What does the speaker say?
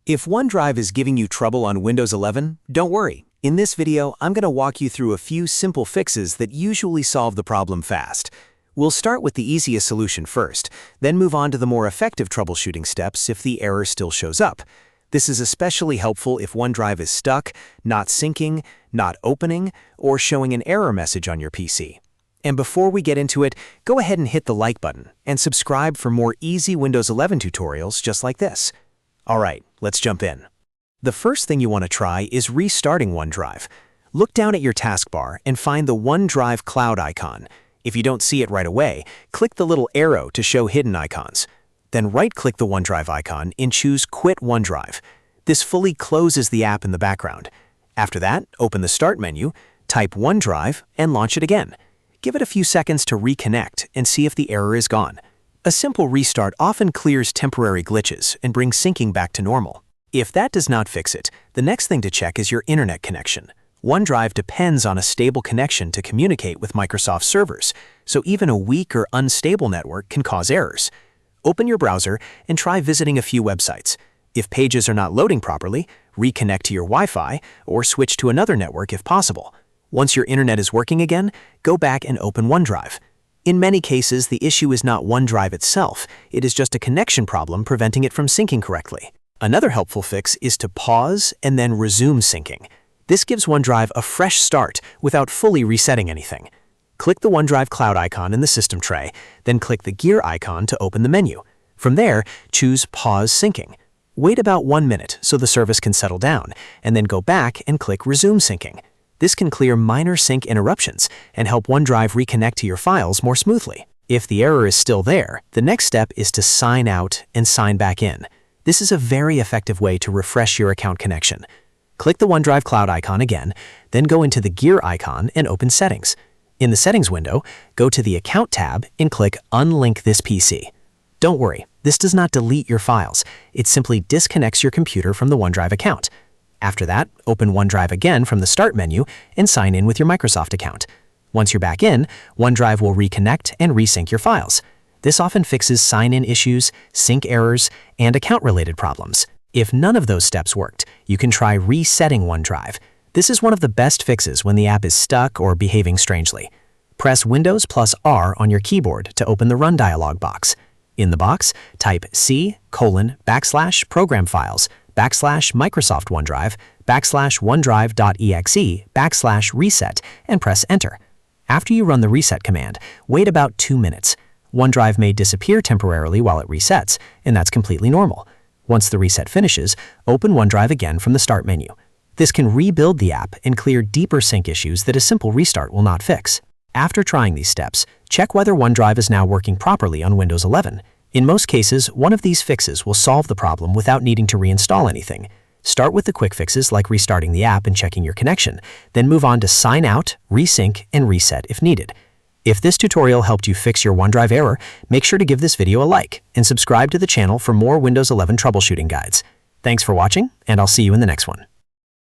If OneDrive is giving you trouble on Windows 11, don't worry. In this video, I'm going to walk you through a few simple fixes that usually solve the problem fast. We'll start with the easiest solution first, then move on to the more effective troubleshooting steps if the error still shows up. This is especially helpful if OneDrive is stuck, not syncing, not opening, or showing an error message on your PC. And before we get into it, go ahead and hit the like button and subscribe for more easy Windows 11 tutorials just like this. All right, let's jump in. The first thing you want to try is restarting OneDrive. Look down at your taskbar and find the OneDrive cloud icon. If you don't see it right away, click the little arrow to show hidden icons. Then right-click the OneDrive icon and choose Quit OneDrive. This fully closes the app in the background. After that, open the Start menu, type OneDrive, and launch it again. Give it a few seconds to reconnect and see if the error is gone. A simple restart often clears temporary glitches and brings syncing back to normal. If that does not fix it, the next thing to check is your internet connection. OneDrive depends on a stable connection to communicate with Microsoft servers, so even a weak or unstable network can cause errors. Open your browser and try visiting a few websites. If pages are not loading properly, reconnect to your Wi-Fi or switch to another network if possible. Once your internet is working again, go back and open OneDrive. In many cases, the issue is not OneDrive itself, it is just a connection problem preventing it from syncing correctly. Another helpful fix is to pause and then resume syncing. This gives OneDrive a fresh start without fully resetting anything. Click the OneDrive cloud icon in the system tray, then click the gear icon to open the menu. From there, choose Pause Syncing. Wait about 1 minute so the service can settle down, and then go back and click Resume Syncing. This can clear minor sync interruptions and help OneDrive reconnect to your files more smoothly. If the error is still there, the next step is to sign out and sign back in. This is a very effective way to refresh your account connection. Click the OneDrive cloud icon again, then go into the gear icon and open Settings. In the Settings window, go to the Account tab and click Unlink this PC. Don't worry, this does not delete your files. It simply disconnects your computer from the OneDrive account. After that, open OneDrive again from the Start menu and sign in with your Microsoft account. Once you're back in, OneDrive will reconnect and resync your files. This often fixes sign-in issues, sync errors, and account-related problems. If none of those steps worked, you can try resetting OneDrive. This is one of the best fixes when the app is stuck or behaving strangely. Press Windows plus R on your keyboard to open the Run dialog box. In the box, type C:\program files \Microsoft OneDrive \OneDrive.exe \reset and press Enter. After you run the reset command, wait about 2 minutes. OneDrive may disappear temporarily while it resets, and that's completely normal. Once the reset finishes, open OneDrive again from the Start menu. This can rebuild the app and clear deeper sync issues that a simple restart will not fix. After trying these steps, check whether OneDrive is now working properly on Windows 11. In most cases, one of these fixes will solve the problem without needing to reinstall anything. Start with the quick fixes like restarting the app and checking your connection, then move on to sign out, resync, and reset if needed. If this tutorial helped you fix your OneDrive error, make sure to give this video a like and subscribe to the channel for more Windows 11 troubleshooting guides. Thanks for watching, and I'll see you in the next one.